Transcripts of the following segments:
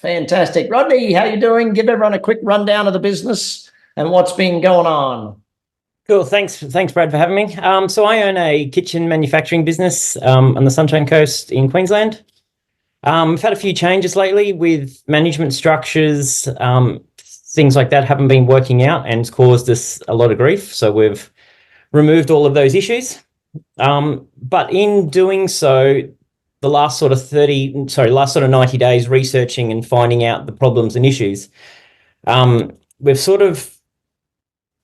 Fantastic. Rodney, how you doing? Give everyone a quick rundown of the business and what's been going on. Cool. Thanks, Brad, for having me. So I own a kitchen manufacturing business on the Sunshine Coast in Queensland. We've had a few changes lately with management structures. Things like that haven't been working out and it's caused us a lot of grief. So we've removed all of those issues. But in doing so, the last sort of 90 days researching and finding out the problems and issues, we've sort of,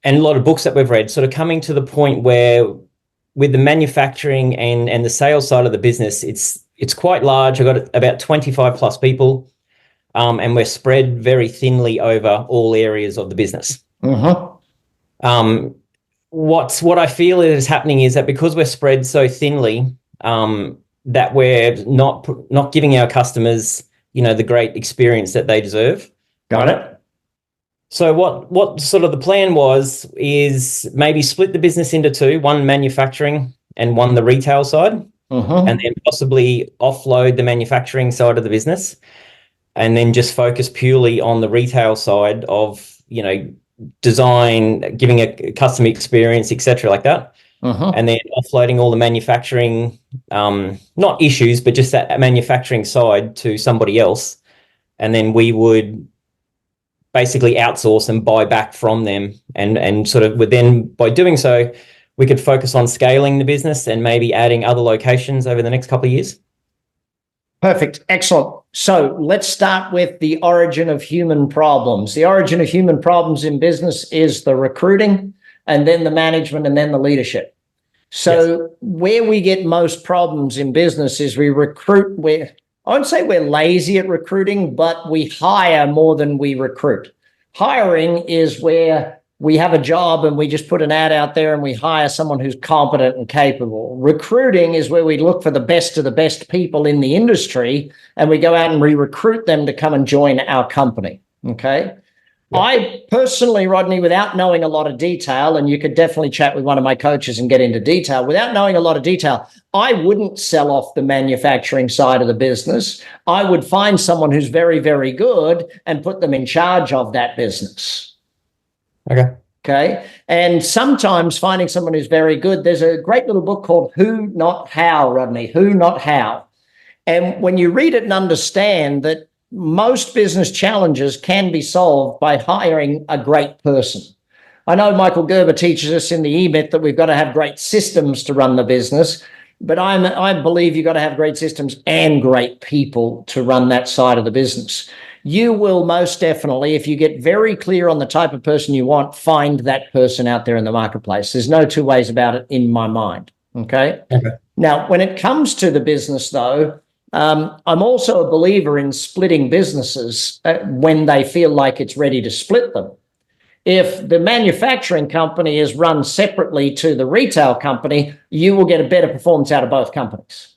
and a lot of books that we've read, sort of coming to the point where with the manufacturing and the sales side of the business, it's quite large. I've got about 25 plus people, and we're spread very thinly over all areas of the business. Mm-hmm. What I feel is happening is that because we're spread so thinly, that we're not giving our customers, the great experience that they deserve. Got it. So what sort of the plan is maybe split the business into two, one manufacturing and one the retail side, Mm-hmm. and then possibly offload the manufacturing side of the business and then just focus purely on the retail side of, design, giving a customer experience, etc., like that. Mm-hmm. And then offloading all the manufacturing, not issues, but just that manufacturing side to somebody else. And then we would basically outsource and buy back from them. And sort of by doing so, we could focus on scaling the business and maybe adding other locations over the next couple of years. Perfect. Excellent. So let's start with the origin of human problems. The origin of human problems in business is the recruiting, and then the management, and then the leadership. So yes. Where we get most problems in business is we recruit. I wouldn't say we're lazy at recruiting, but we hire more than we recruit. Hiring is where we have a job and we just put an ad out there and we hire someone who's competent and capable. Recruiting is where we look for the best of the best people in the industry and we go out and we recruit them to come and join our company. Okay. Yeah. I personally, Rodney, without knowing a lot of detail, and you could definitely chat with one of my coaches and get into detail, without knowing a lot of detail, I wouldn't sell off the manufacturing side of the business. I would find someone who's very, very good and put them in charge of that business. Okay. And sometimes finding someone who's very good, there's a great little book called Who Not How, Rodney, Who Not How. And when you read it and understand that most business challenges can be solved by hiring a great person. I know Michael Gerber teaches us in the E-Myth that we've got to have great systems to run the business, but I believe you've got to have great systems and great people to run that side of the business. You will most definitely, if you get very clear on the type of person you want, find that person out there in the marketplace. There's no two ways about it in my mind. Okay. Now, when it comes to the business, though, I'm also a believer in splitting businesses when they feel like it's ready to split them. If the manufacturing company is run separately to the retail company, you will get a better performance out of both companies.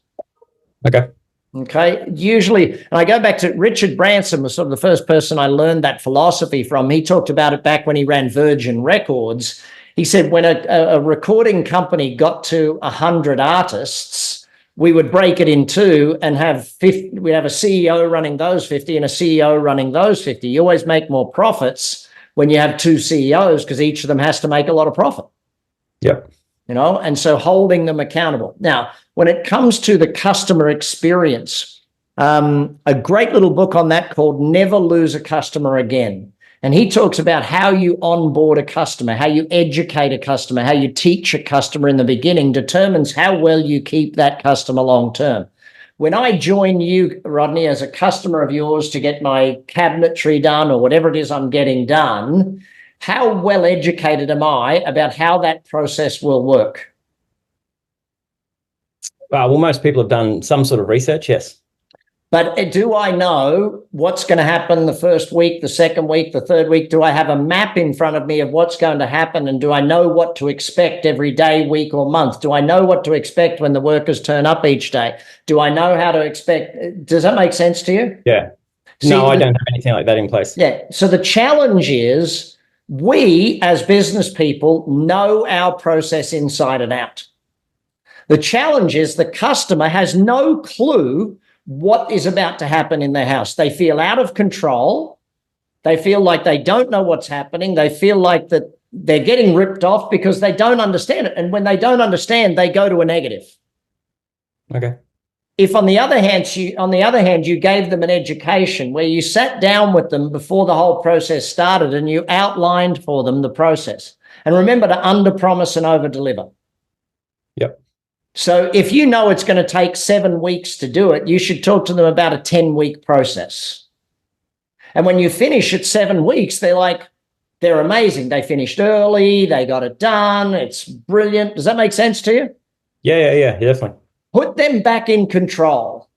Okay. Usually, and I go back to Richard Branson was sort of the first person I learned that philosophy from. He talked about it back when he ran Virgin Records. He said when a recording company got to 100 artists, we would break it in two and have 50. We'd have a CEO running those 50 and a CEO running those 50. You always make more profits when you have two CEOs because each of them has to make a lot of profit. Yep. And so holding them accountable. Now, when it comes to the customer experience, a great little book on that called Never Lose a Customer Again. And he talks about how you onboard a customer, how you educate a customer, how you teach a customer in the beginning determines how well you keep that customer long term. When I join you, Rodney, as a customer of yours to get my cabinetry done or whatever it is I'm getting done, how well educated am I about how that process will work? Well, most people have done some sort of research, yes. But do I know what's going to happen the first week, the second week, the third week? Do I have a map in front of me of what's going to happen? And do I know what to expect every day, week, or month? Do I know what to expect when the workers turn up each day? Do I know how to expect? Does that make sense to you? Yeah. No, I don't have anything like that in place. Yeah. So the challenge is we as business people know our process inside and out. The challenge is the customer has no clue what is about to happen in their house. They feel out of control. They feel like they don't know what's happening. They feel like that they're getting ripped off because they don't understand it. And when they don't understand, they go to a negative. Okay. If on the other hand, you gave them an education where you sat down with them before the whole process started and you outlined for them the process. And remember to under-promise and over-deliver. Yep. So if you know it's going to take 7 weeks to do it, you should talk to them about a 10-week process. And when you finish at 7 weeks, they're amazing. They finished early. They got it done. It's brilliant. Does that make sense to you? Yeah, definitely. Put them back in control.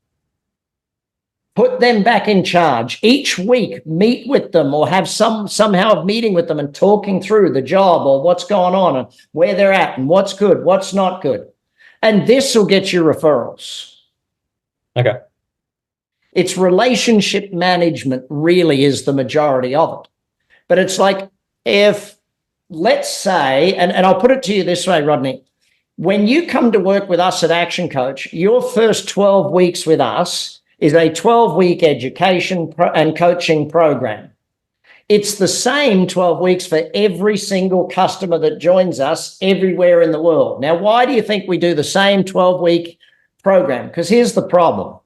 Put them back in charge. Each week, meet with them or have somehow of meeting with them and talking through the job or what's going on and where they're at and what's good, what's not good. And this will get you referrals. Okay. It's relationship management really is the majority of it. But it's like if, let's say, and I'll put it to you this way, Rodney, when you come to work with us at Action Coach, your first 12 weeks with us is a 12-week education and coaching program. It's the same 12 weeks for every single customer that joins us everywhere in the world. Now, why do you think we do the same 12-week program? Because here's the problem.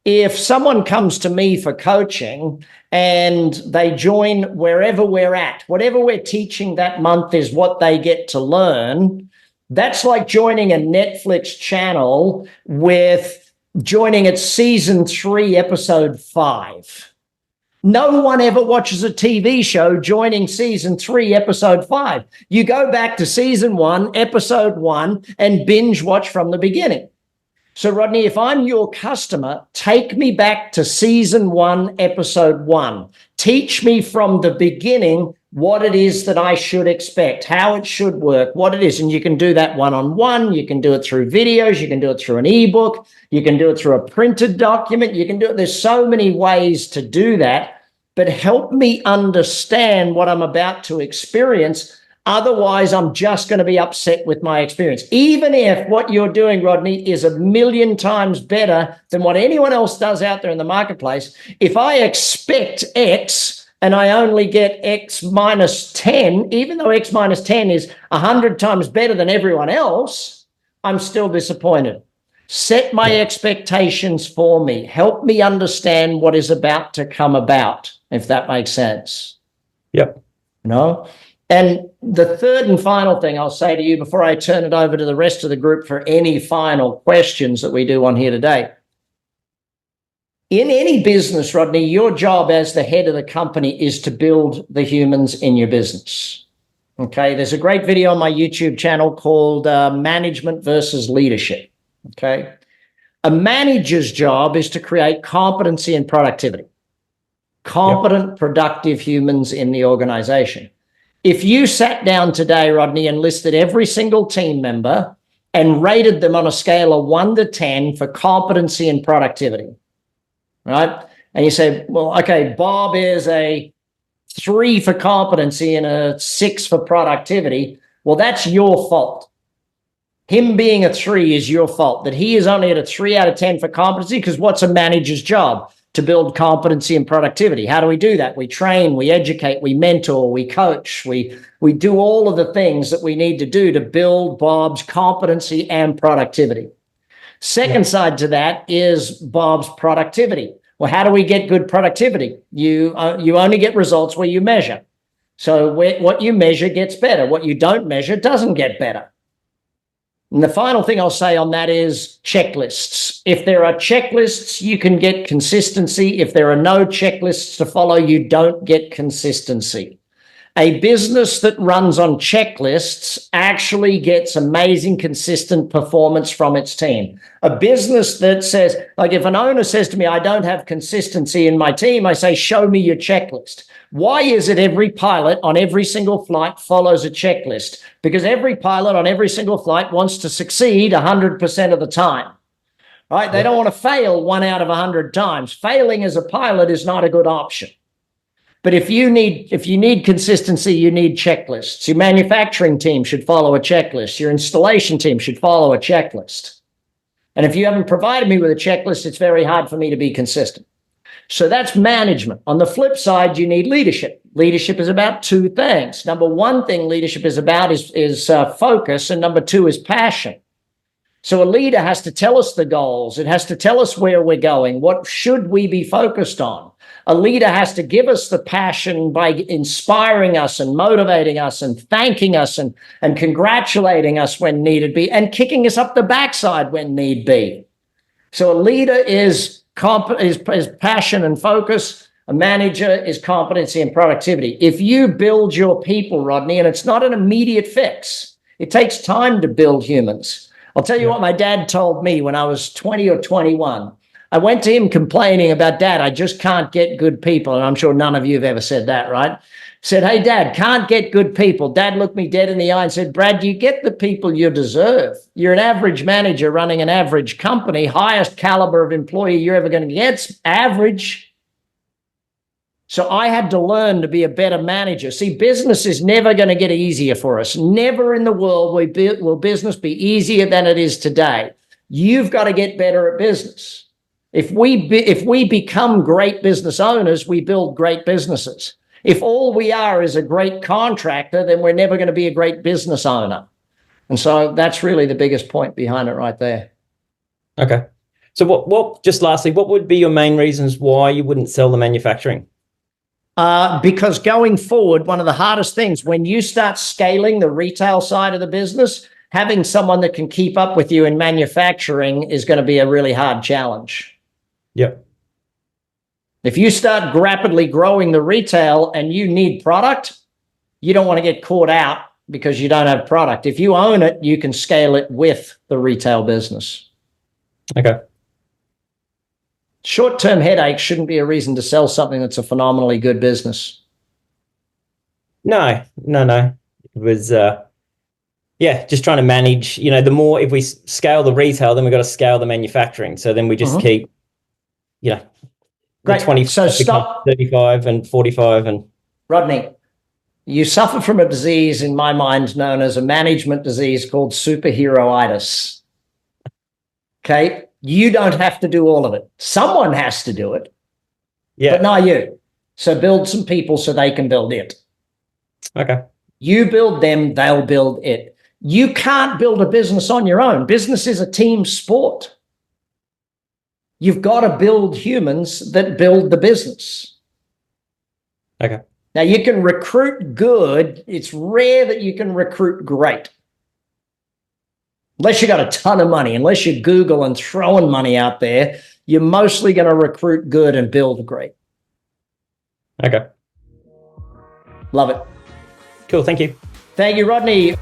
If someone comes to me for coaching and they join wherever we're at, whatever we're teaching that month is what they get to learn. That's like joining a Netflix channel with joining at season 3, episode 5. No one ever watches a TV show joining season 3, episode 5. You go back to season 1, episode 1, and binge watch from the beginning. So, Rodney, if I'm your customer, take me back to season 1, episode 1. Teach me from the beginning what it is that I should expect, how it should work, what it is. And you can do that one-on-one. You can do it through videos. You can do it through an ebook. You can do it through a printed document. You can do it. There's so many ways to do that, but help me understand what I'm about to experience. Otherwise, I'm just going to be upset with my experience. Even if what you're doing, Rodney, is 1,000,000 times better than what anyone else does out there in the marketplace, if I expect X and I only get X minus 10, even though X minus 10 is 100 times better than everyone else, I'm still disappointed. Set my expectations for me. Help me understand what is about to come about, if that makes sense. Yep. No? And the third and final thing I'll say to you before I turn it over to the rest of the group for any final questions that we do on here today. In any business, Rodney, your job as the head of the company is to build the humans in your business. Okay, there's a great video on my YouTube channel called Management versus Leadership. Okay, a manager's job is to create competency and productivity. Competent, productive humans in the organization. If you sat down today, Rodney, and listed every single team member and rated them on a scale of 1 to 10 for competency and productivity, right? And you say, well, okay, Bob is a 3 for competency and a 6 for productivity. Well, that's your fault. Him being a 3 is your fault. That he is only at a 3 out of 10 for competency, because what's a manager's job? To build competency and productivity. How do we do that? We train, we educate, we mentor, we coach, we do all of the things that we need to do to build Bob's competency and productivity. Second side to that is Bob's productivity. Well, how do we get good productivity? You only get results where you measure. So what you measure gets better. What you don't measure doesn't get better. And the final thing I'll say on that is checklists. If there are checklists, you can get consistency. If there are no checklists to follow, you don't get consistency. A business that runs on checklists actually gets amazing, consistent performance from its team. A business that says, like if an owner says to me, I don't have consistency in my team, I say, show me your checklist. Why is it every pilot on every single flight follows a checklist? Because every pilot on every single flight wants to succeed 100% of the time, right? They don't want to fail 1 out of 100 times. Failing as a pilot is not a good option. But if you need consistency, you need checklists. Your manufacturing team should follow a checklist. Your installation team should follow a checklist. And if you haven't provided me with a checklist, it's very hard for me to be consistent. So that's management. On the flip side, you need leadership. Leadership is about two things. Number one thing leadership is about is focus, and number two is passion. So a leader has to tell us the goals. It has to tell us where we're going. What should we be focused on? A leader has to give us the passion by inspiring us and motivating us and thanking us and congratulating us when needed be, and kicking us up the backside when need be. So a leader is passion and focus. A manager is competency and productivity. If you build your people, Rodney, and it's not an immediate fix, it takes time to build humans. I'll tell you what my dad told me when I was 20 or 21. I went to him complaining about, Dad, I just can't get good people. And I'm sure none of you have ever said that, right? Said, hey, Dad, can't get good people. Dad looked me dead in the eye and said, Brad, you get the people you deserve. You're an average manager running an average company, highest caliber of employee you're ever going to get, average. So I had to learn to be a better manager. See, business is never going to get easier for us. Never in the world will business be easier than it is today. You've got to get better at business. If we become great business owners, we build great businesses. If all we are is a great contractor, then we're never going to be a great business owner. And so that's really the biggest point behind it right there. Okay. So what just lastly, what would be your main reasons why you wouldn't sell the manufacturing? Because going forward, one of the hardest things, when you start scaling the retail side of the business, having someone that can keep up with you in manufacturing is going to be a really hard challenge. Yep. If you start rapidly growing the retail and you need product, you don't want to get caught out because you don't have product. If you own it, you can scale it with the retail business. Okay. Short-term headaches shouldn't be a reason to sell something that's a phenomenally good business. No. It was, just trying to manage, the more, if we scale the retail, then we've got to scale the manufacturing. So then we just keep, Great. 20, so stop 35 and 45 and. Rodney, you suffer from a disease in my mind known as a management disease called superheroitis. Okay. You don't have to do all of it. Someone has to do it, but not you. So build some people so they can build it. Okay. You build them, they'll build it. You can't build a business on your own. Business is a team sport. You've got to build humans that build the business. Okay. Now, you can recruit good. It's rare that you can recruit great. Unless you got a ton of money, unless you're Google and throwing money out there, you're mostly going to recruit good and build great. Okay. Love it. Cool. Thank you. Thank you, Rodney.